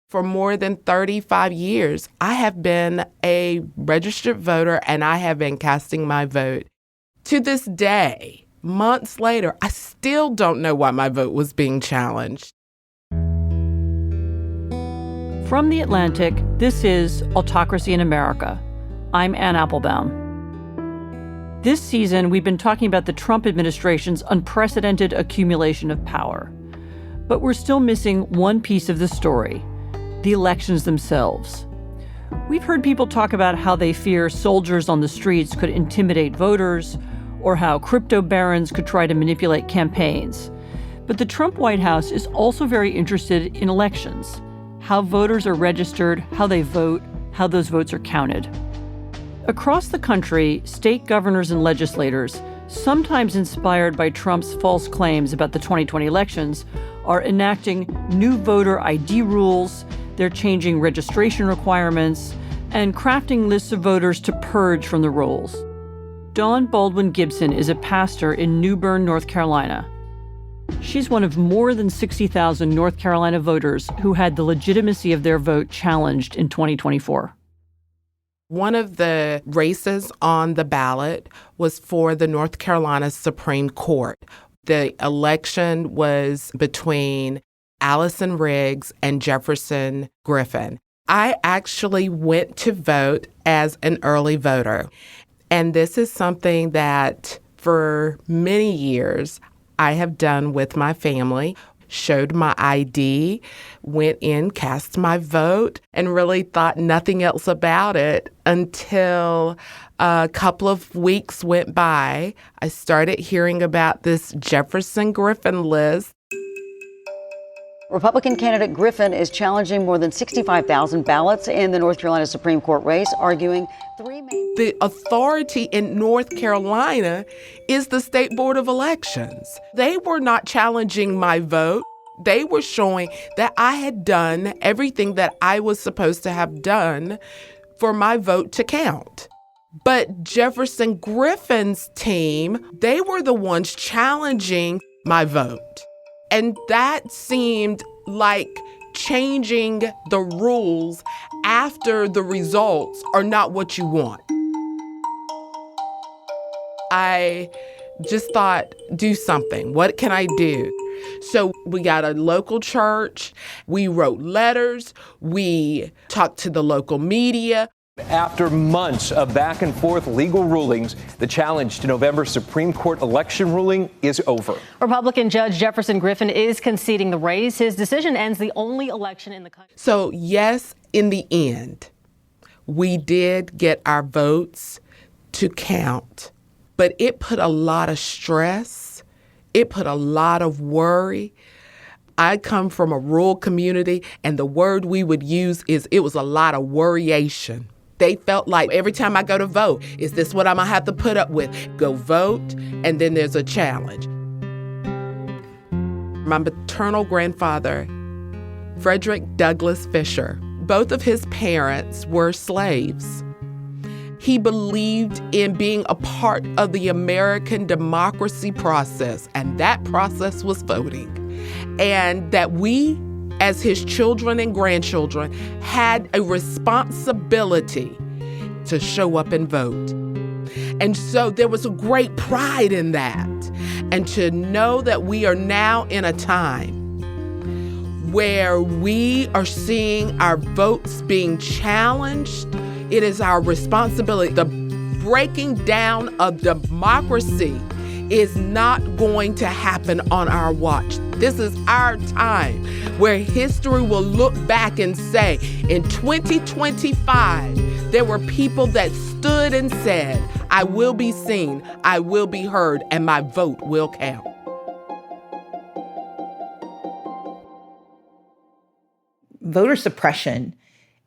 For more than 35 years, I have been a registered voter and I have been casting my vote. To this day, months later, I still don't know why my vote was being challenged. From The Atlantic, this is Autocracy in America. I'm Anne Applebaum. This season, we've been talking about the Trump administration's unprecedented accumulation of power. But we're still missing one piece of the story: the elections themselves. We've heard people talk about how they fear soldiers on the streets could intimidate voters, or how crypto barons could try to manipulate campaigns. But the Trump White House is also very interested in elections, how voters are registered, how they vote, how those votes are counted. Across the country, state governors and legislators, sometimes inspired by Trump's false claims about the 2020 elections, are enacting new voter ID rules. They're changing registration requirements and crafting lists of voters to purge from the rolls. Dawn Baldwin Gibson is a pastor in New Bern, North Carolina. She's one of more than 60,000 North Carolina voters who had the legitimacy of their vote challenged in 2024. One of the races on the ballot was for the North Carolina Supreme Court. The election was between Allison Riggs and Jefferson Griffin. I actually went to vote as an early voter. And this is something that for many years I have done with my family. Showed my ID, went in, cast my vote, and really thought nothing else about it until a couple of weeks went by. I started hearing about this Jefferson Griffin list. Republican candidate Griffin is challenging more than 65,000 ballots in the North Carolina Supreme Court race, arguing the authority in North Carolina is the State Board of Elections. They were not challenging my vote. They were showing that I had done everything that I was supposed to have done for my vote to count. But Jefferson Griffin's team, they were the ones challenging my vote. And that seemed like changing the rules after the results are not what you want. I just thought, do something. What can I do? So we got a local church. We wrote letters. We talked to the local media. After months of back and forth legal rulings, the challenge to November's Supreme Court election ruling is over. Republican Judge Jefferson Griffin is conceding the race. His decision ends the only election in the country. So yes, in the end, we did get our votes to count, but it put a lot of stress. It put a lot of worry. I come from a rural community, and the word we would use is it was a lot of worryation. They felt like every time I go to vote, is this what I'm going to have to put up with? Go vote, and then there's a challenge. My maternal grandfather, Frederick Douglass Fisher, both of his parents were slaves. He believed in being a part of the American democracy process, and that process was voting. And that we, as his children and grandchildren, had a responsibility to show up and vote. And so there was a great pride in that. And to know that we are now in a time where we are seeing our votes being challenged, it is our responsibility. The breaking down of democracy is not going to happen on our watch. This is our time where history will look back and say, in 2025, there were people that stood and said, I will be seen, I will be heard, and my vote will count. Voter suppression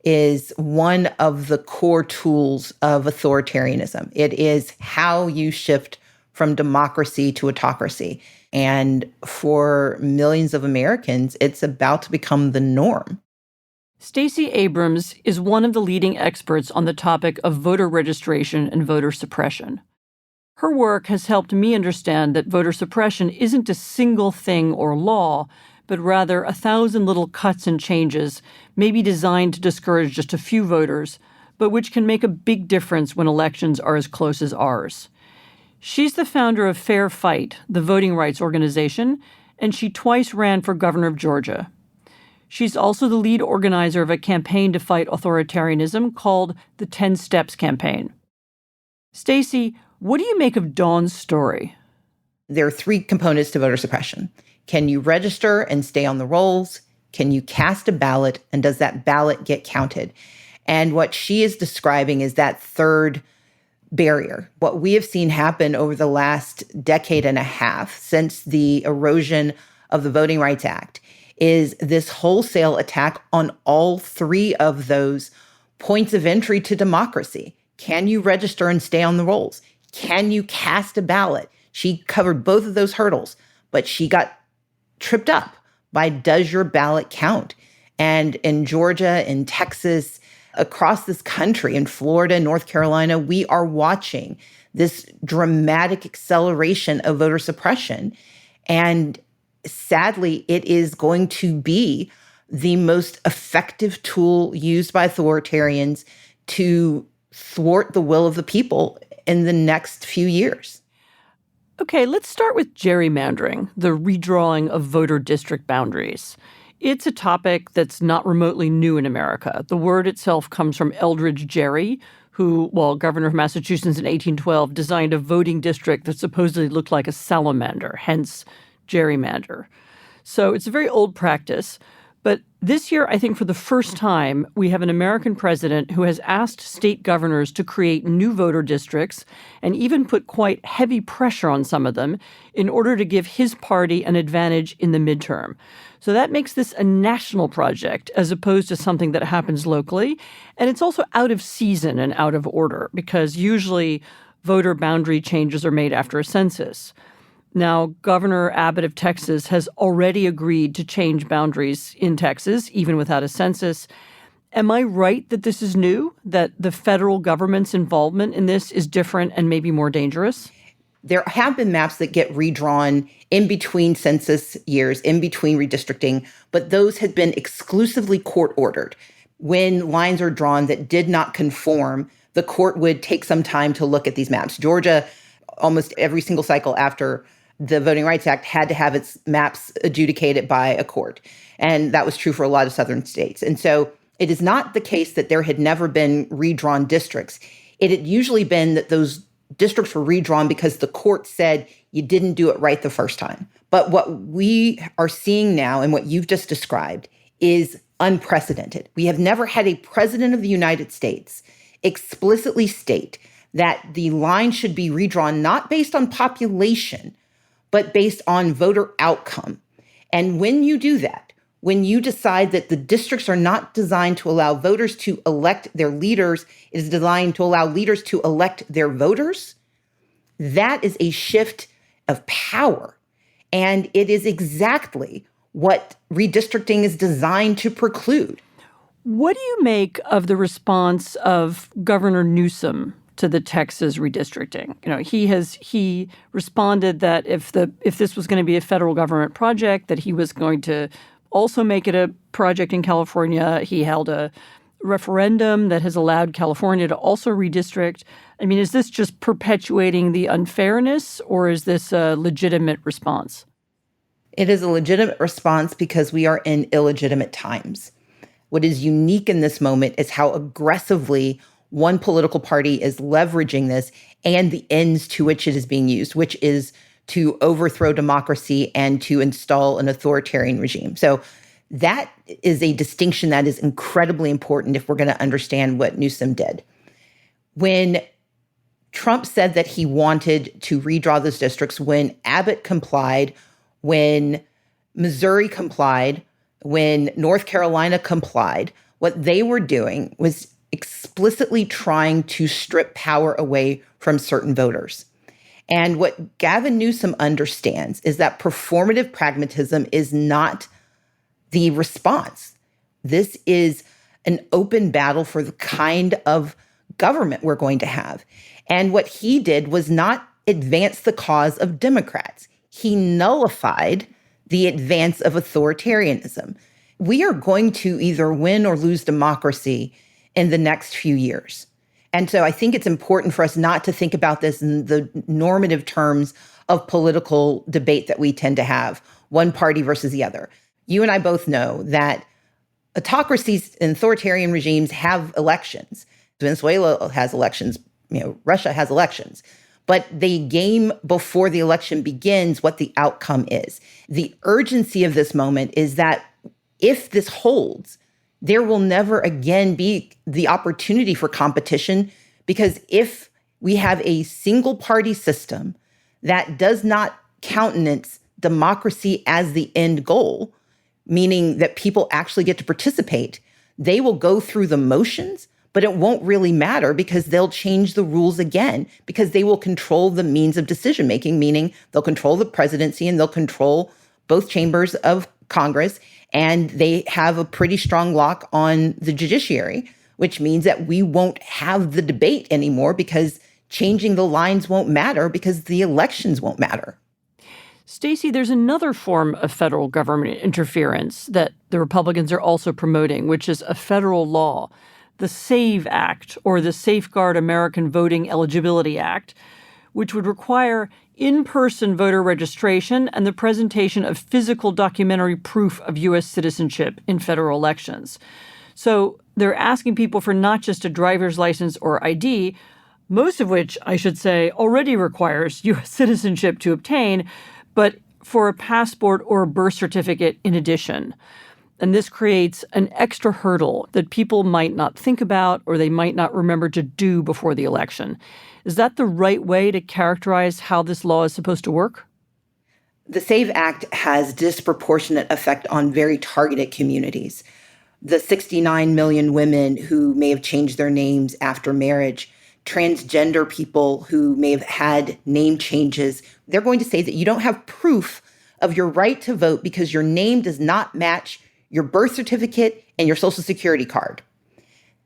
is one of the core tools of authoritarianism. It is how you shift from democracy to autocracy. And for millions of Americans, it's about to become the norm. Stacey Abrams is one of the leading experts on the topic of voter registration and voter suppression. Her work has helped me understand that voter suppression isn't a single thing or law, but rather 1,000 little cuts and changes, maybe designed to discourage just a few voters, but which can make a big difference when elections are as close as ours. She's the founder of Fair Fight, the voting rights organization, and she twice ran for governor of Georgia. She's also the lead organizer of a campaign to fight authoritarianism called the 10 Steps Campaign. Stacey, what do you make of Dawn's story? There are three components to voter suppression. Can you register and stay on the rolls? Can you cast a ballot? And does that ballot get counted? And what she is describing is that third barrier. What we have seen happen over the last decade and a half since the erosion of the Voting Rights Act is this wholesale attack on all three of those points of entry to democracy. Can you register and stay on the rolls? Can you cast a ballot? She covered both of those hurdles, but she got tripped up by does your ballot count? And in Georgia, in Texas, across this country, in Florida, North Carolina, we are watching this dramatic acceleration of voter suppression. And sadly, it is going to be the most effective tool used by authoritarians to thwart the will of the people in the next few years. Okay, let's start with gerrymandering, the redrawing of voter district boundaries. It's a topic that's not remotely new in America. The word itself comes from Eldridge Gerry, who, while governor of Massachusetts in 1812, designed a voting district that supposedly looked like a salamander, hence gerrymander. So it's a very old practice. But this year, I think for the first time, we have an American president who has asked state governors to create new voter districts and even put quite heavy pressure on some of them in order to give his party an advantage in the midterm. So that makes this a national project as opposed to something that happens locally. And it's also out of season and out of order because usually voter boundary changes are made after a census. Now, Governor Abbott of Texas has already agreed to change boundaries in Texas, even without a census. Am I right that this is new, that the federal government's involvement in this is different and maybe more dangerous? There have been maps that get redrawn in between census years, in between redistricting, but those had been exclusively court-ordered. When lines are drawn that did not conform, the court would take some time to look at these maps. Georgia, almost every single cycle after the Voting Rights Act, had to have its maps adjudicated by a court. And that was true for a lot of southern states. And so it is not the case that there had never been redrawn districts. It had usually been that those districts were redrawn because the court said you didn't do it right the first time. But what we are seeing now and what you've just described is unprecedented. We have never had a president of the United States explicitly state that the line should be redrawn not based on population, but based on voter outcome. And when you do that, when you decide that the districts are not designed to allow voters to elect their leaders, it is designed to allow leaders to elect their voters, that is a shift of power. And it is exactly what redistricting is designed to preclude. What do you make of the response of Governor Newsom to the Texas redistricting? You know, he responded that if this was going to be a federal government project, that he was going to also make it a project in California. He held a referendum that has allowed California to also redistrict. I mean, is this just perpetuating the unfairness, or is this a legitimate response? It is a legitimate response because we are in illegitimate times. What is unique in this moment is how aggressively one political party is leveraging this and the ends to which it is being used, which is to overthrow democracy and to install an authoritarian regime. So that is a distinction that is incredibly important if we're going to understand what Newsom did. When Trump said that he wanted to redraw those districts, when Abbott complied, when Missouri complied, when North Carolina complied, what they were doing was explicitly trying to strip power away from certain voters. And what Gavin Newsom understands is that performative pragmatism is not the response. This is an open battle for the kind of government we're going to have. And what he did was not advance the cause of Democrats. He nullified the advance of authoritarianism. We are going to either win or lose democracy in the next few years. And so I think it's important for us not to think about this in the normative terms of political debate that we tend to have, one party versus the other. You and I both know that autocracies and authoritarian regimes have elections. Venezuela has elections, Russia has elections. But they game before the election begins what the outcome is. The urgency of this moment is that if this holds, there will never again be the opportunity for competition, because if we have a single party system that does not countenance democracy as the end goal, meaning that people actually get to participate, they will go through the motions, but it won't really matter because they'll change the rules again because they will control the means of decision making, meaning they'll control the presidency and they'll control both chambers of Congress. And they have a pretty strong lock on the judiciary, which means that we won't have the debate anymore because changing the lines won't matter because the elections won't matter. Stacey, there's another form of federal government interference that the Republicans are also promoting, which is a federal law, the SAVE Act, or the Safeguard American Voting Eligibility Act, which would require in-person voter registration and the presentation of physical documentary proof of U.S. citizenship in federal elections. So they're asking people for not just a driver's license or ID, most of which, I should say, already requires U.S. citizenship to obtain, but for a passport or a birth certificate in addition. And this creates an extra hurdle that people might not think about or they might not remember to do before the election. Is that the right way to characterize how this law is supposed to work? The SAVE Act has disproportionate effect on very targeted communities. The 69 million women who may have changed their names after marriage, transgender people who may have had name changes, they're going to say that you don't have proof of your right to vote because your name does not match your birth certificate and your Social Security card.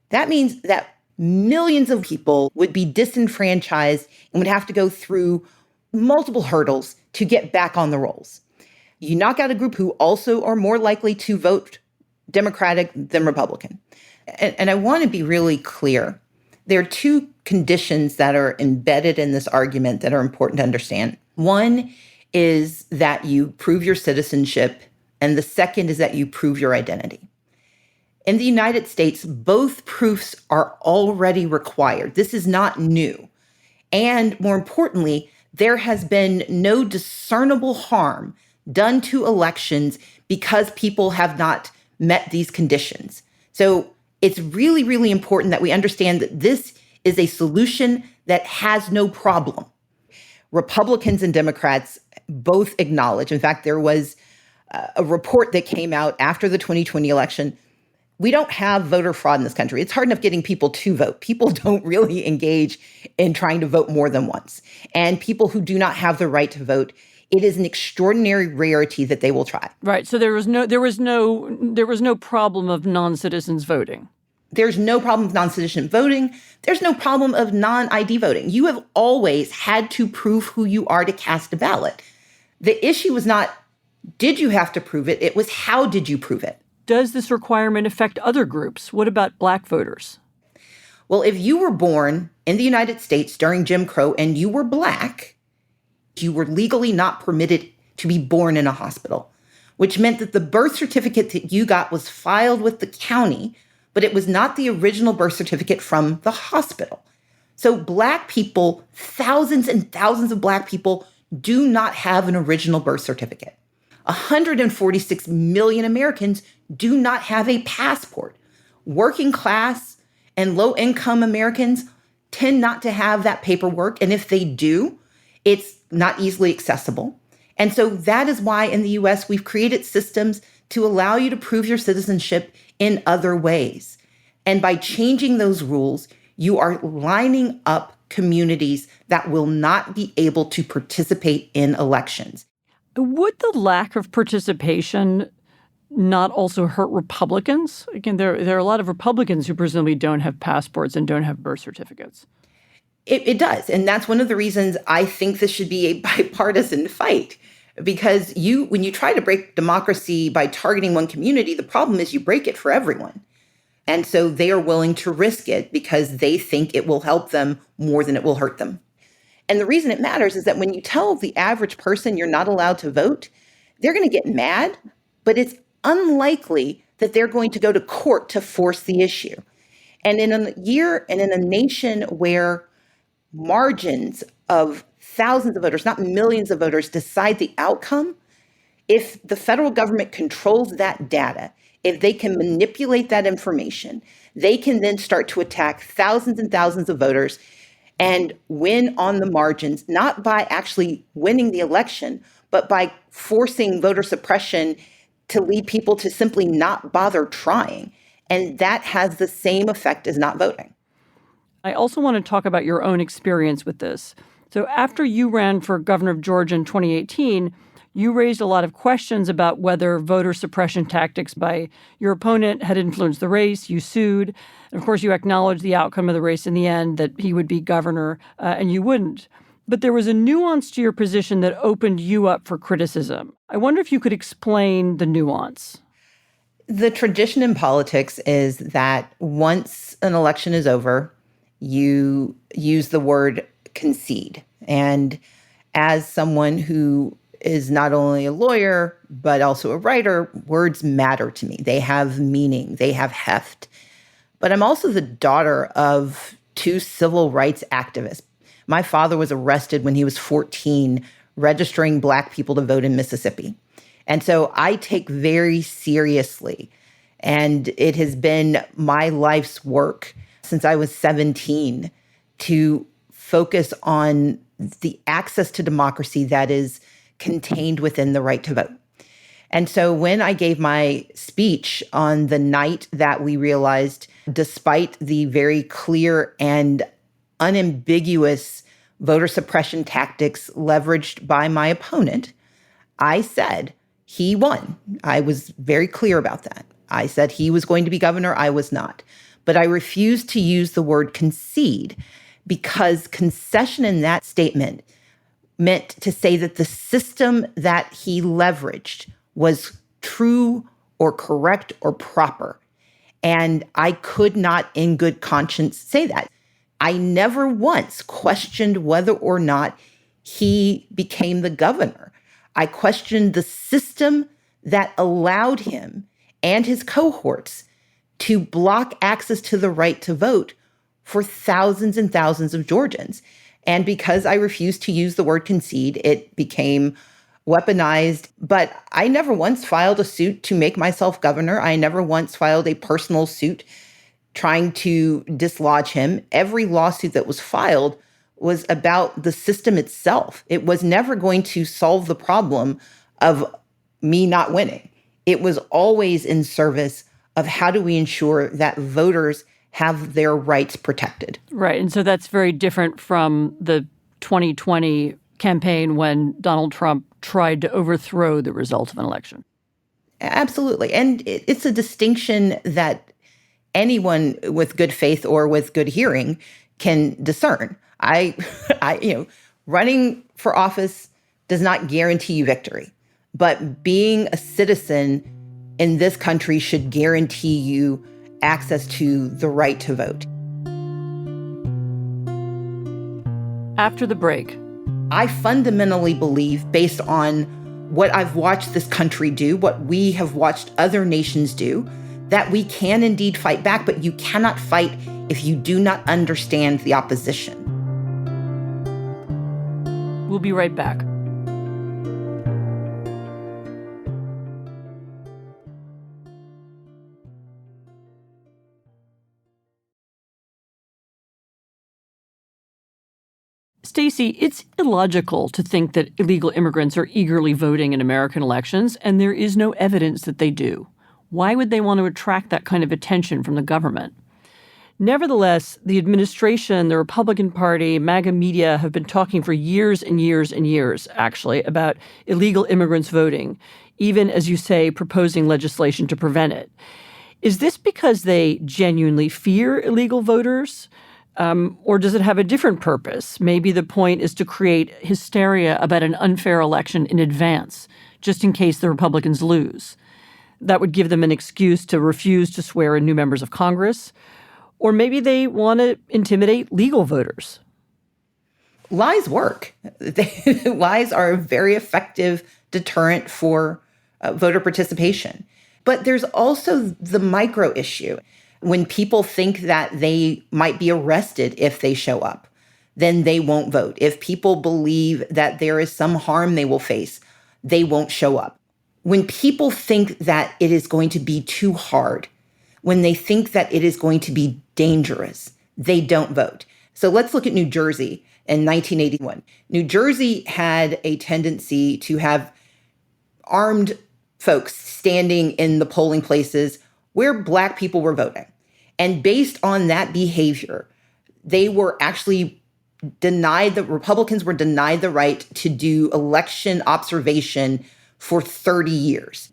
That means that millions of people would be disenfranchised and would have to go through multiple hurdles to get back on the rolls. You knock out a group who also are more likely to vote Democratic than Republican. And I want to be really clear. There are two conditions that are embedded in this argument that are important to understand. One is that you prove your citizenship, and the second is that you prove your identity. In the United States, both proofs are already required. This is not new. And more importantly, there has been no discernible harm done to elections because people have not met these conditions. So it's really, really important that we understand that this is a solution that has no problem. Republicans and Democrats both acknowledge. In fact, there was a report that came out after the 2020 election. We don't have voter fraud in this country. It's hard enough getting people to vote. People don't really engage in trying to vote more than once. And people who do not have the right to vote, it is an extraordinary rarity that they will try. Right. So there was no problem of non-citizens voting. There's no problem with non-citizen voting. There's no problem of non-ID voting. You have always had to prove who you are to cast a ballot. The issue was not, did you have to prove it? It was, how did you prove it? Does this requirement affect other groups? What about Black voters? Well, if you were born in the United States during Jim Crow and you were Black, you were legally not permitted to be born in a hospital, which meant that the birth certificate that you got was filed with the county, but it was not the original birth certificate from the hospital. So Black people, thousands and thousands of Black people, do not have an original birth certificate. 146 million Americans do not have a passport. Working class and low-income Americans tend not to have that paperwork. And if they do, it's not easily accessible. And so that is why in the US, we've created systems to allow you to prove your citizenship in other ways. And by changing those rules, you are lining up communities that will not be able to participate in elections. Would the lack of participation not also hurt Republicans? Again, there are a lot of Republicans who presumably don't have passports and don't have birth certificates. It does. And that's one of the reasons I think this should be a bipartisan fight. Because when you try to break democracy by targeting one community, the problem is you break it for everyone. And so they are willing to risk it because they think it will help them more than it will hurt them. And the reason it matters is that when you tell the average person you're not allowed to vote, they're going to get mad, but it's unlikely that they're going to go to court to force the issue. And in a year and in a nation where margins of thousands of voters, not millions of voters, decide the outcome, if the federal government controls that data, if they can manipulate that information, they can then start to attack thousands and thousands of voters and win on the margins, not by actually winning the election, but by forcing voter suppression to lead people to simply not bother trying. And that has the same effect as not voting. I also want to talk about your own experience with this. So after you ran for governor of Georgia in 2018, you raised a lot of questions about whether voter suppression tactics by your opponent had influenced the race. You sued. And of course, you acknowledged the outcome of the race in the end, that he would be governor, and you wouldn't. But there was a nuance to your position that opened you up for criticism. I wonder if you could explain the nuance. The tradition in politics is that once an election is over, you use the word concede. And as someone who is not only a lawyer, but also a writer, words matter to me. They have meaning, they have heft. But I'm also the daughter of two civil rights activists. My father was arrested when he was 14, registering Black people to vote in Mississippi. And so I take very seriously, and it has been my life's work since I was 17 to focus on the access to democracy that is contained within the right to vote. And so when I gave my speech on the night that we realized, despite the very clear and unambiguous voter suppression tactics leveraged by my opponent, I said he won. I was very clear about that. I said he was going to be governor. I was not. But I refused to use the word concede because concession in that statement meant to say that the system that he leveraged was true or correct or proper. And I could not in good conscience say that. I never once questioned whether or not he became the governor. I questioned the system that allowed him and his cohorts to block access to the right to vote for thousands and thousands of Georgians. And because I refused to use the word concede, it became weaponized. But I never once filed a suit to make myself governor. I never once filed a personal suit trying to dislodge him. Every lawsuit that was filed was about the system itself. It was never going to solve the problem of me not winning. It was always in service of how do we ensure that voters have their rights protected. Right. And so that's very different from the 2020 campaign when Donald Trump tried to overthrow the result of an election. Absolutely. And it's a distinction that anyone with good faith or with good hearing can discern. Running for office does not guarantee you victory, but being a citizen in this country should guarantee you access to the right to vote. After the break, I fundamentally believe, based on what I've watched this country do, what we have watched other nations do, that we can indeed fight back, but you cannot fight if you do not understand the opposition. We'll be right back. Stacey, it's illogical to think that illegal immigrants are eagerly voting in American elections, and there is no evidence that they do. Why would they want to attract that kind of attention from the government? Nevertheless, the administration, the Republican Party, MAGA media have been talking for years and years and years, actually, about illegal immigrants voting, even, as you say, proposing legislation to prevent it. Is this because they genuinely fear illegal voters? Or does it have a different purpose? Maybe the point is to create hysteria about an unfair election in advance, just in case the Republicans lose. That would give them an excuse to refuse to swear in new members of Congress. Or maybe they want to intimidate legal voters. Lies work. Lies are a very effective deterrent for voter participation. But there's also the micro issue. When people think that they might be arrested if they show up, then they won't vote. If people believe that there is some harm they will face, they won't show up. When people think that it is going to be too hard, when they think that it is going to be dangerous, they don't vote. So let's look at New Jersey in 1981. New Jersey had a tendency to have armed folks standing in the polling places where Black people were voting. And based on that behavior, they were actually denied, the Republicans were denied the right to do election observation for 30 years.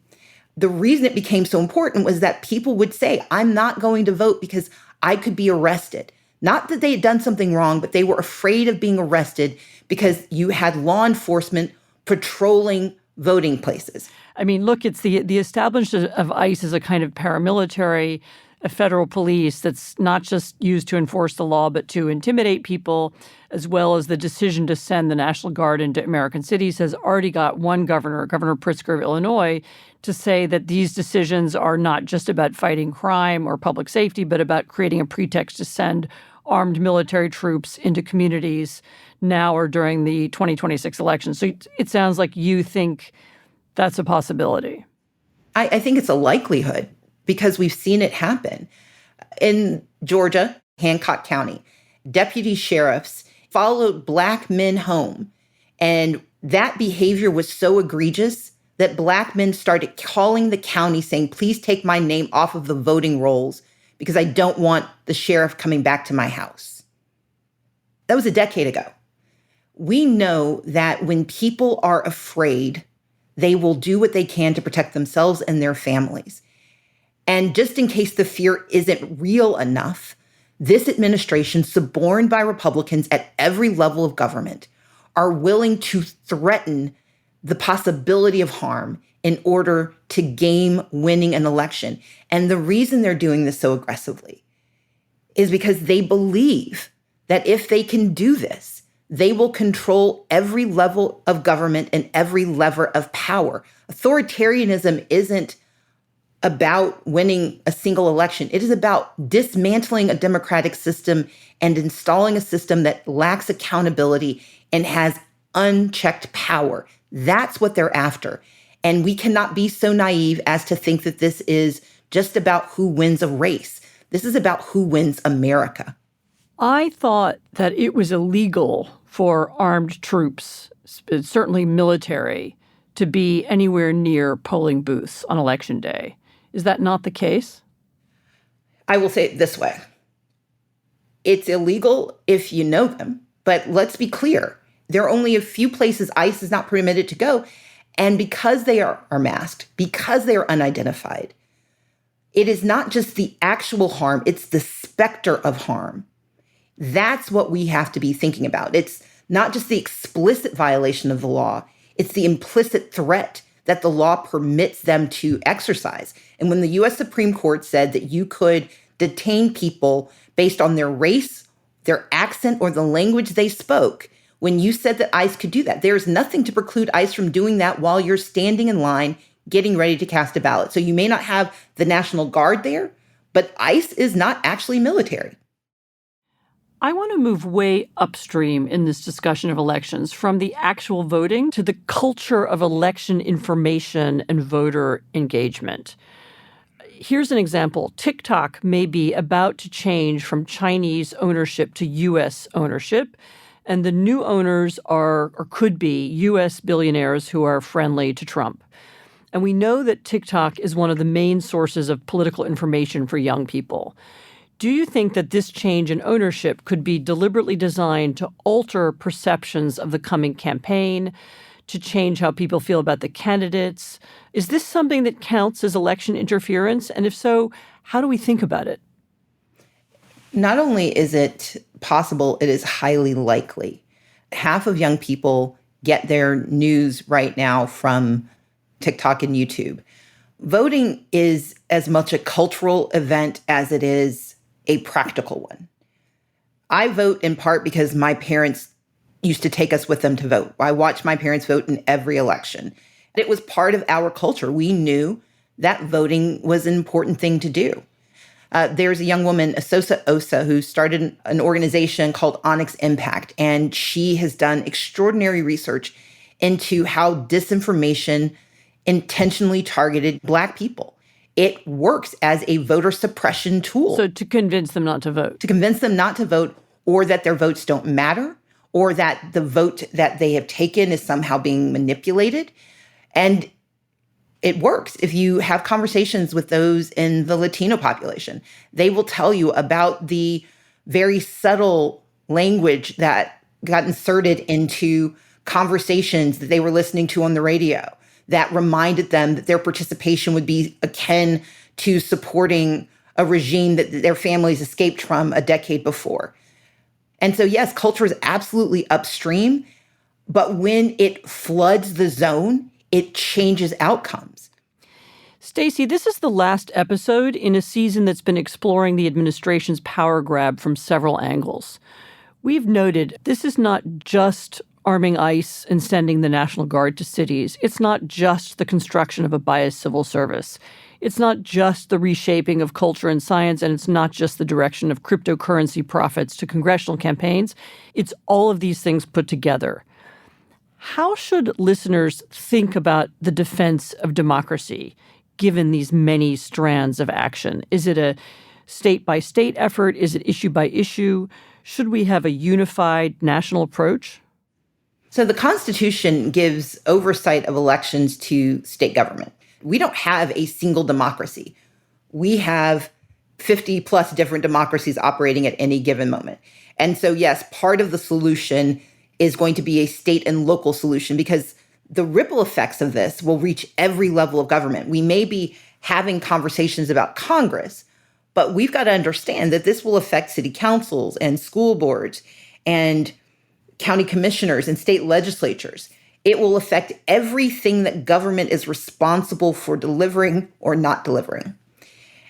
The reason it became so important was that people would say, I'm not going to vote because I could be arrested. Not that they had done something wrong, but they were afraid of being arrested because you had law enforcement patrolling voting places. I mean, look, it's the establishment of ICE as a kind of paramilitary, a federal police that's not just used to enforce the law, but to intimidate people, as well as the decision to send the National Guard into American cities has already got one governor, Governor Pritzker of Illinois, to say that these decisions are not just about fighting crime or public safety, but about creating a pretext to send armed military troops into communities now or during the 2026 election. So it sounds like you think that's a possibility. I think it's a likelihood because we've seen it happen. In Georgia, Hancock County, deputy sheriffs followed Black men home. And that behavior was so egregious that Black men started calling the county saying, please take my name off of the voting rolls because I don't want the sheriff coming back to my house. That was a decade ago. We know that when people are afraid, they will do what they can to protect themselves and their families. And just in case the fear isn't real enough, this administration, suborned by Republicans at every level of government, are willing to threaten the possibility of harm in order to game winning an election. And the reason they're doing this so aggressively is because they believe that if they can do this, they will control every level of government and every lever of power. Authoritarianism isn't about winning a single election. It is about dismantling a democratic system and installing a system that lacks accountability and has unchecked power. That's what they're after. And we cannot be so naive as to think that this is just about who wins a race. This is about who wins America. I thought that it was illegal for armed troops, certainly military, to be anywhere near polling booths on Election Day. Is that not the case? I will say it this way. It's illegal if you know them, but let's be clear. There are only a few places ICE is not permitted to go. And because they are masked, because they are unidentified, it is not just the actual harm, it's the specter of harm. That's what we have to be thinking about. It's not just the explicit violation of the law, it's the implicit threat that the law permits them to exercise. And when the U.S. Supreme Court said that you could detain people based on their race, their accent, or the language they spoke, when you said that ICE could do that, there's nothing to preclude ICE from doing that while you're standing in line getting ready to cast a ballot. So you may not have the National Guard there, but ICE is not actually military. I want to move way upstream in this discussion of elections from the actual voting to the culture of election information and voter engagement. Here's an example. TikTok may be about to change from Chinese ownership to U.S. ownership, and the new owners are, or could be, U.S. billionaires who are friendly to Trump. And we know that TikTok is one of the main sources of political information for young people. Do you think that this change in ownership could be deliberately designed to alter perceptions of the coming campaign, to change how people feel about the candidates? Is this something that counts as election interference? And if so, how do we think about it? Not only is it possible, it is highly likely. Half of young people get their news right now from TikTok and YouTube. Voting is as much a cultural event as it is a practical one. I vote in part because my parents used to take us with them to vote. I watched my parents vote in every election. It was part of our culture. We knew that voting was an important thing to do. There's a young woman, Asosa Osa, who started an organization called Onyx Impact, and she has done extraordinary research into how disinformation intentionally targeted Black people. It works as a voter suppression tool. So to convince them not to vote. To convince them not to vote, or that their votes don't matter, or that the vote that they have taken is somehow being manipulated. And it works. If you have conversations with those in the Latino population, they will tell you about the very subtle language that got inserted into conversations that they were listening to on the radio that reminded them that their participation would be akin to supporting a regime that their families escaped from a decade before. And so, yes, culture is absolutely upstream, but when it floods the zone, it changes outcomes. Stacey, this is the last episode in a season that's been exploring the administration's power grab from several angles. We've noted this is not just arming ICE and sending the National Guard to cities. It's not just the construction of a biased civil service. It's not just the reshaping of culture and science, and it's not just the direction of cryptocurrency profits to congressional campaigns. It's all of these things put together. How should listeners think about the defense of democracy, given these many strands of action? Is it a state-by-state effort? Is it issue by issue? Should we have a unified national approach? So the Constitution gives oversight of elections to state government. We don't have a single democracy. We have 50 plus different democracies operating at any given moment. And so, yes, part of the solution is going to be a state and local solution, because the ripple effects of this will reach every level of government. We may be having conversations about Congress, but we've got to understand that this will affect city councils and school boards and county commissioners and state legislatures. It will affect everything that government is responsible for delivering or not delivering.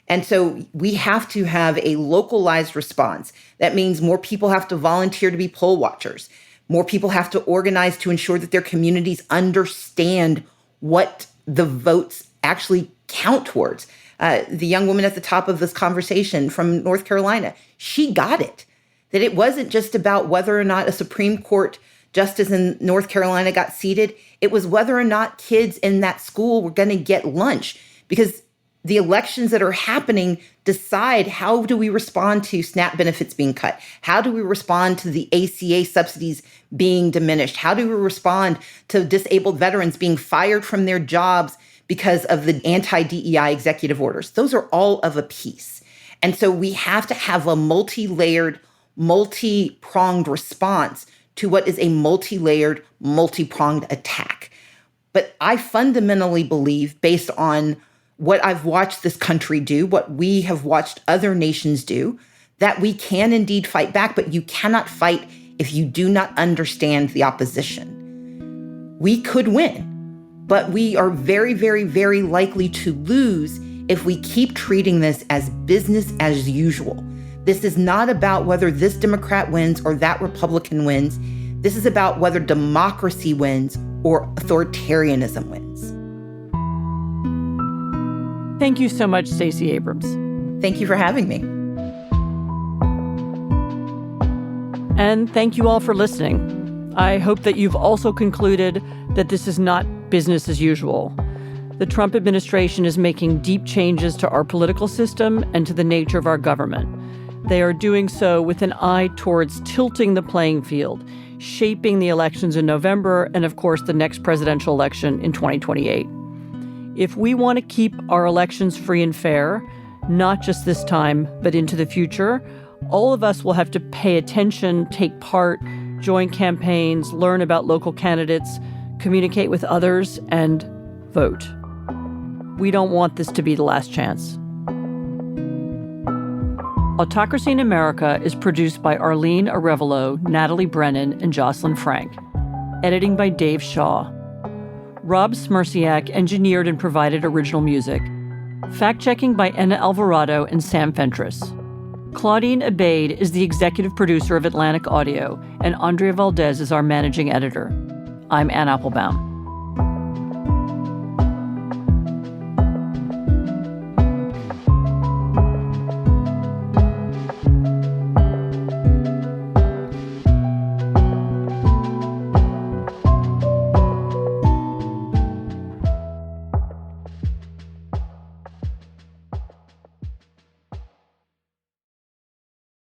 And so we have to have a localized response. That means more people have to volunteer to be poll watchers. More people have to organize to ensure that their communities understand what the votes actually count towards. The young woman at the top of this conversation from North Carolina, she got it. That it wasn't just about whether or not a Supreme Court justice in North Carolina got seated. It was whether or not kids in that school were going to get lunch, because the elections that are happening decide how do we respond to SNAP benefits being cut? How do we respond to the ACA subsidies being diminished? How do we respond to disabled veterans being fired from their jobs because of the anti-DEI executive orders? Those are all of a piece. And so we have to have a multi-layered, multi-pronged response to what is a multi-layered, multi-pronged attack. But I fundamentally believe, based on what I've watched this country do, what we have watched other nations do, that we can indeed fight back, but you cannot fight if you do not understand the opposition. We could win, but we are very, very, very likely to lose if we keep treating this as business as usual. This is not about whether this Democrat wins or that Republican wins. This is about whether democracy wins or authoritarianism wins. Thank you so much, Stacey Abrams. Thank you for having me. And thank you all for listening. I hope that you've also concluded that this is not business as usual. The Trump administration is making deep changes to our political system and to the nature of our government. They are doing so with an eye towards tilting the playing field, shaping the elections in November and, of course, the next presidential election in 2028. If we want to keep our elections free and fair, not just this time, but into the future, all of us will have to pay attention, take part, join campaigns, learn about local candidates, communicate with others, and vote. We don't want this to be the last chance. Autocracy in America is produced by Arlene Arevalo, Natalie Brennan, and Jocelyn Frank. Editing by Dave Shaw. Rob Smirciak engineered and provided original music. Fact-checking by Enna Alvarado and Sam Fentress. Claudine Abaid is the executive producer of Atlantic Audio, and Andrea Valdez is our managing editor. I'm Anne Applebaum.